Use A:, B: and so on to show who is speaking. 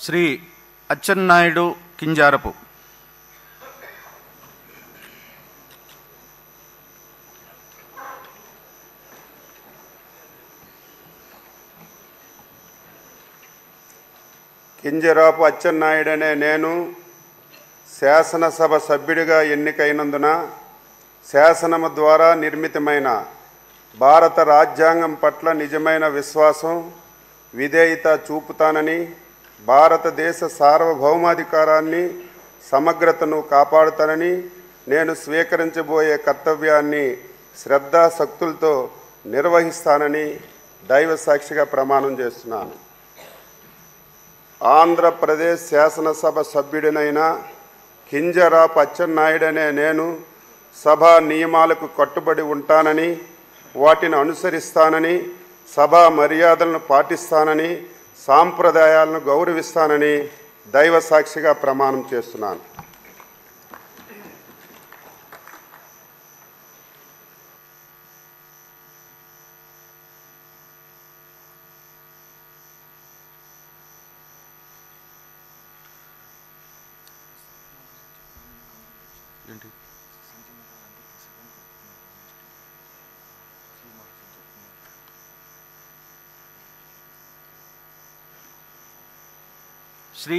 A: శ్రీ అచ్చెన్నాయుడు కింజారపు.
B: కింజరాపు అచ్చెన్నాయుడనే నేను శాసనసభ సభ్యుడిగా ఎన్నికైనందున శాసనము ద్వారా నిర్మితమైన భారత రాజ్యాంగం పట్ల నిజమైన విశ్వాసం, విధేయత చూపుతానని, భారతదేశ సార్వభౌమాధికారాన్ని, సమగ్రతను కాపాడుతానని, నేను స్వీకరించబోయే కర్తవ్యాన్ని శ్రద్ధాశక్తులతో నిర్వహిస్తానని దైవ సాక్షిగా ప్రమాణం చేస్తున్నాను. ఆంధ్రప్రదేశ్ శాసనసభ సభ్యుడినైన కింజరాపు అచ్చెన్నాయుడనే నేను సభా నియమాలకు కట్టుబడి ఉంటానని, వాటిని అనుసరిస్తానని, సభా మర్యాదలను పాటిస్తానని, సాంప్రదాయాలను గౌరవిస్తానని దైవ సాక్షిగా ప్రమాణం చేస్తున్నాను.
A: శ్రీ